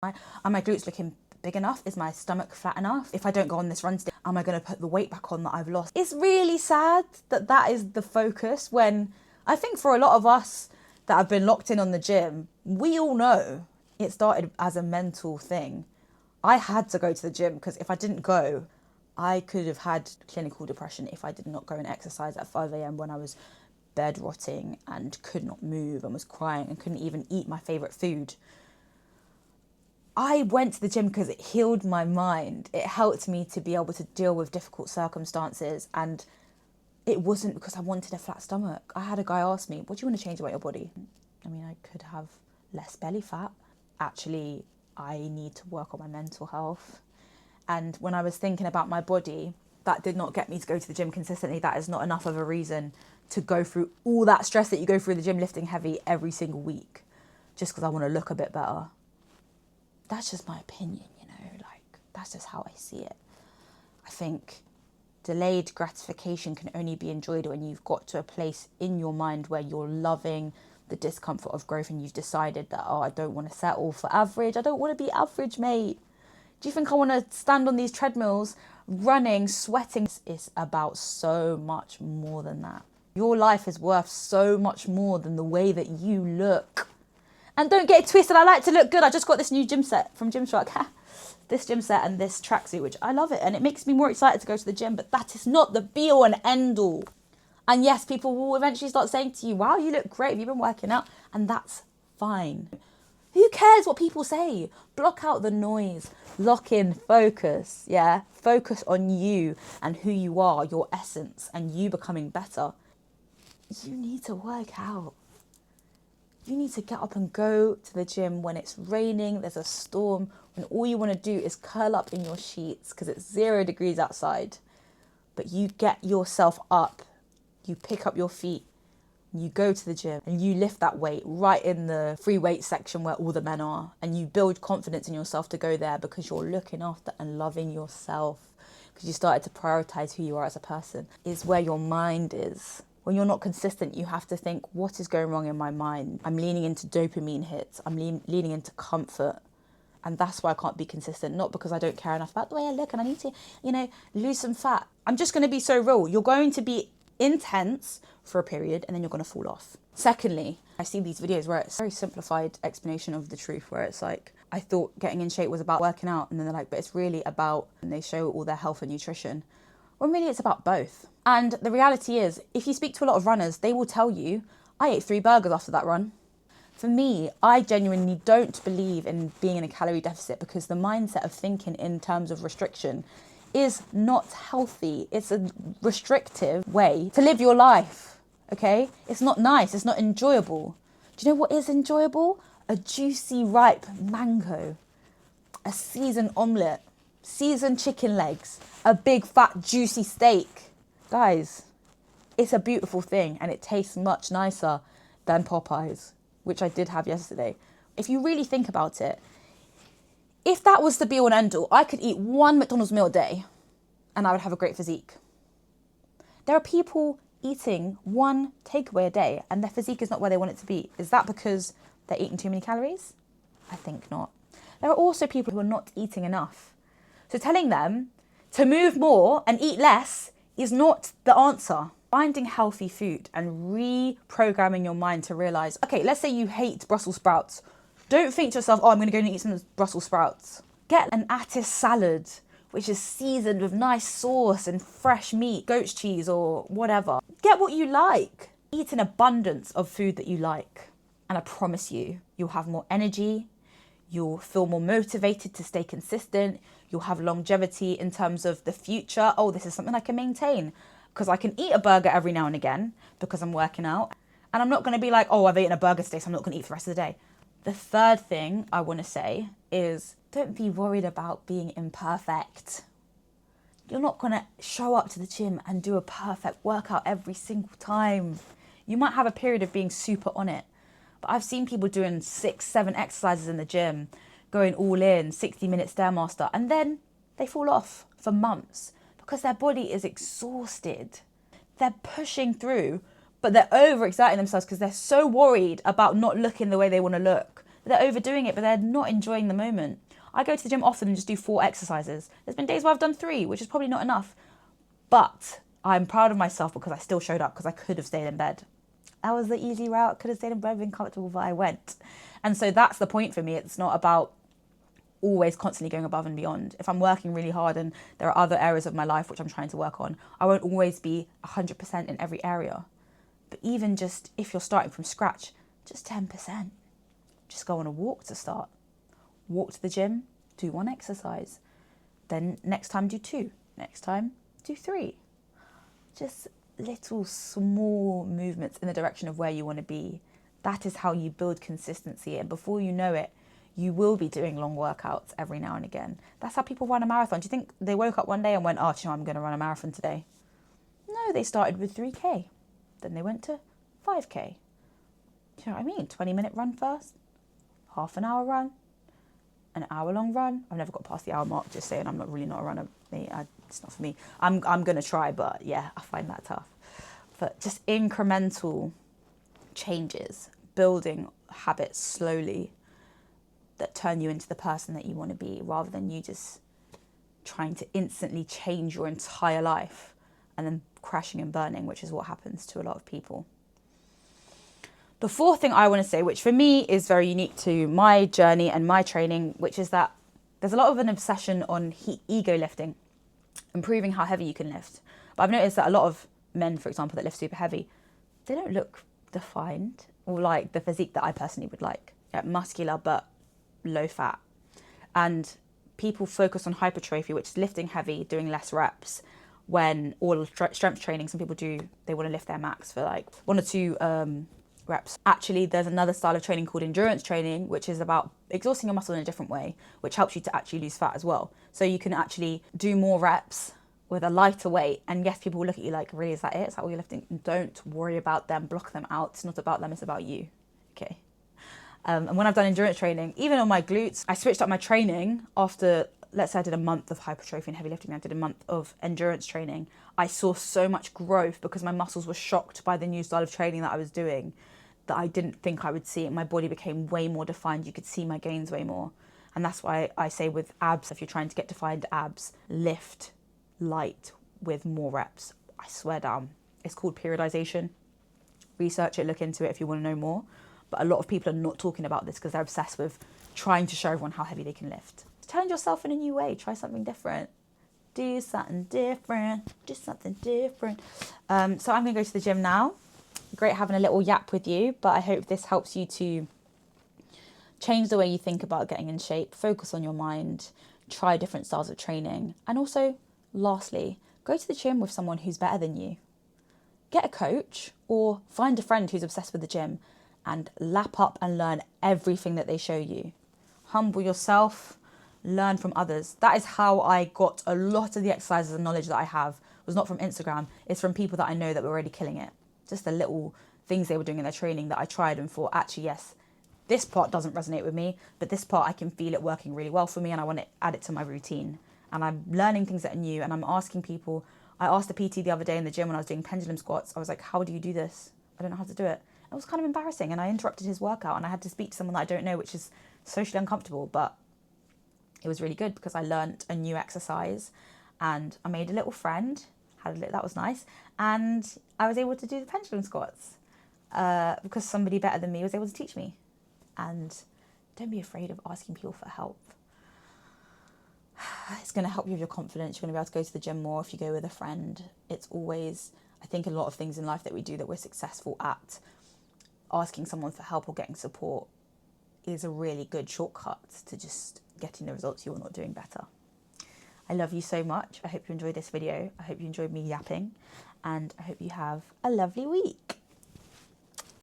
Are my glutes looking big enough? Is my stomach flat enough? If I don't go on this run today, am I going to put the weight back on that I've lost? It's really sad that that is the focus, when I think for a lot of us that have been locked in on the gym, we all know it started as a mental thing. I had to go to the gym because if I didn't go, I could have had clinical depression if I did not go and exercise at 5 a.m. when I was bed rotting and could not move and was crying and couldn't even eat my favourite food. I went to the gym because it healed my mind. It helped me to be able to deal with difficult circumstances, and it wasn't because I wanted a flat stomach. I had a guy ask me, what do you want to change about your body? I mean, I could have less belly fat. Actually, I need to work on my mental health. And when I was thinking about my body, that did not get me to go to the gym consistently. That is not enough of a reason to go through all that stress that you go through the gym lifting heavy every single week just because I want to look a bit better. That's just my opinion, that's just how I see it. I think delayed gratification can only be enjoyed when you've got to a place in your mind where you're loving the discomfort of growth and you've decided that, I don't want to settle for average. I don't want to be average, mate. Do you think I want to stand on these treadmills, running, sweating? It's about so much more than that. Your life is worth so much more than the way that you look. And don't get it twisted, I like to look good. I just got this new gym set from Gymshark. This gym set and this tracksuit, which I love it. And it makes me more excited to go to the gym, but that is not the be all and end all. And yes, people will eventually start saying to you, wow, you look great. Have you been working out? And that's fine. Who cares what people say? Block out the noise. Lock in, focus, yeah? Focus on you and who you are, your essence, and you becoming better. You need to work out. You need to get up and go to the gym when it's raining, there's a storm, when all you want to do is curl up in your sheets because it's 0 degrees outside. But you get yourself up, you pick up your feet, you go to the gym and you lift that weight right in the free weight section where all the men are, and you build confidence in yourself to go there because you're looking after and loving yourself, because you started to prioritize who you are as a person. Is where your mind is. When you're not consistent, you have to think, what is going wrong in my mind? I'm leaning into dopamine hits. I'm leaning into comfort. And that's why I can't be consistent. Not because I don't care enough about the way I look and I need to, lose some fat. I'm just going to be so real. You're going to be intense for a period and then you're going to fall off. Secondly, I see these videos where it's a very simplified explanation of the truth, where it's like, I thought getting in shape was about working out. And then they're like, but it's really about, and they show all their health and nutrition. Well, really, it's about both. And the reality is, if you speak to a lot of runners, they will tell you, I ate 3 burgers after that run. For me, I genuinely don't believe in being in a calorie deficit because the mindset of thinking in terms of restriction is not healthy. It's a restrictive way to live your life, okay? It's not nice. It's not enjoyable. Do you know what is enjoyable? A juicy, ripe mango, a seasoned omelette, seasoned chicken legs, a big, fat, juicy steak. Guys, it's a beautiful thing and it tastes much nicer than Popeyes, which I did have yesterday. If you really think about it, if that was the be all and end all, I could eat 1 McDonald's meal a day and I would have a great physique. There are people eating 1 takeaway a day and their physique is not where they want it to be. Is that because they're eating too many calories? I think not. There are also people who are not eating enough. So telling them to move more and eat less is not the answer. Finding healthy food and reprogramming your mind to realize, okay, let's say you hate Brussels sprouts. Don't think to yourself, I'm going to go and eat some Brussels sprouts. Get an Attis salad, which is seasoned with nice sauce and fresh meat, goat's cheese or whatever. Get what you like. Eat an abundance of food that you like. And I promise you, you'll have more energy. You'll feel more motivated to stay consistent. You'll have longevity in terms of the future. Oh, this is something I can maintain because I can eat a burger every now and again because I'm working out. And I'm not going to be like, oh, I've eaten a burger today, so I'm not going to eat for the rest of the day. The third thing I want to say is don't be worried about being imperfect. You're not going to show up to the gym and do a perfect workout every single time. You might have a period of being super on it. But I've seen people doing 6, 7 exercises in the gym, going all in, 60-minute Stairmaster, and then they fall off for months because their body is exhausted. They're pushing through, but they're overexerting themselves because they're so worried about not looking the way they want to look. they're overdoing it, but they're not enjoying the moment. I go to the gym often and just do 4 exercises. There's been days where I've done 3, which is probably not enough. But I'm proud of myself because I still showed up, because I could have stayed in bed. That was the easy route. Could have stayed in bed, been comfortable, but I went. And so that's the point for me. It's not about always constantly going above and beyond. If I'm working really hard and there are other areas of my life which I'm trying to work on, I won't always be 100% in every area. But even just if you're starting from scratch, just 10%. Just go on a walk to start. Walk to the gym, do 1 exercise. Then next time do 2. Next time do 3. Just little small movements in the direction of where you want to be. That is how you build consistency. And before you know it, you will be doing long workouts every now and again. That's how people run a marathon. Do you think they woke up one day and went, oh, I'm going to run a marathon today? No, they started with 3K. Then they went to 5K. Do you know what I mean? 20-minute run first, half an hour run, an hour-long run. I've never got past the hour mark, just saying. I'm not a runner. It's not for me. I'm going to try, but yeah, I find that tough. But just incremental changes, building habits slowly that turn you into the person that you want to be, rather than you just trying to instantly change your entire life and then crashing and burning, which is what happens to a lot of people. The 4th thing I want to say, which for me is very unique to my journey and my training, which is that there's a lot of an obsession on ego lifting, improving how heavy you can lift. But I've noticed that a lot of men, for example, that lift super heavy, they don't look defined or like the physique that I personally would like. Muscular but low fat. And people focus on hypertrophy, which is lifting heavy, doing less reps, when all strength training, some people they want to lift their max for like 1 or 2 reps. Actually, there's another style of training called endurance training, which is about exhausting your muscle in a different way, which helps you to actually lose fat as well. So you can actually do more reps with a lighter weight. And yes, people will look at you like, really, is that it? Is that all you're lifting? Don't worry about them, block them out. It's not about them, it's about you. Okay. And when I've done endurance training, even on my glutes, I switched up my training after, let's say I did a month of hypertrophy and heavy lifting, I did a month of endurance training. I saw so much growth because my muscles were shocked by the new style of training that I was doing that I didn't think I would see. And my body became way more defined. You could see my gains way more. And that's why I say with abs, if you're trying to get defined abs, lift light with more reps. I swear down. It's called periodization. Research it, look into it if you want to know more. But a lot of people are not talking about this because they're obsessed with trying to show everyone how heavy they can lift. Challenge yourself in a new way. Try something different. Do something different. Do something different. So I'm going to go to the gym now. Great having a little yap with you, but I hope this helps you to change the way you think about getting in shape, focus on your mind, try different styles of training. And also, lastly, go to the gym with someone who's better than you. Get a coach or find a friend who's obsessed with the gym and lap up and learn everything that they show you. Humble yourself, learn from others. That is how I got a lot of the exercises and knowledge that I have. Was not from Instagram, it's from people that I know that were already killing it. Just the little things they were doing in their training that I tried and thought, actually, yes, this part doesn't resonate with me, but this part I can feel it working really well for me and I want to add it to my routine. And I'm learning things that are new and I'm asking people. I asked the PT the other day in the gym when I was doing pendulum squats. I was like, how do you do this? I don't know how to do it. It was kind of embarrassing and I interrupted his workout and I had to speak to someone that I don't know, which is socially uncomfortable, but it was really good because I learnt a new exercise and I made a little friend, that was nice, and I was able to do the pendulum squats because somebody better than me was able to teach me. And don't be afraid of asking people for help. It's going to help you with your confidence. You're going to be able to go to the gym more if you go with a friend. It's always, I think, a lot of things in life that we do that we're successful at, asking someone for help or getting support is a really good shortcut to just getting the results you are not doing better. I love you so much. I hope you enjoyed this video. I hope you enjoyed me yapping and I hope you have a lovely week.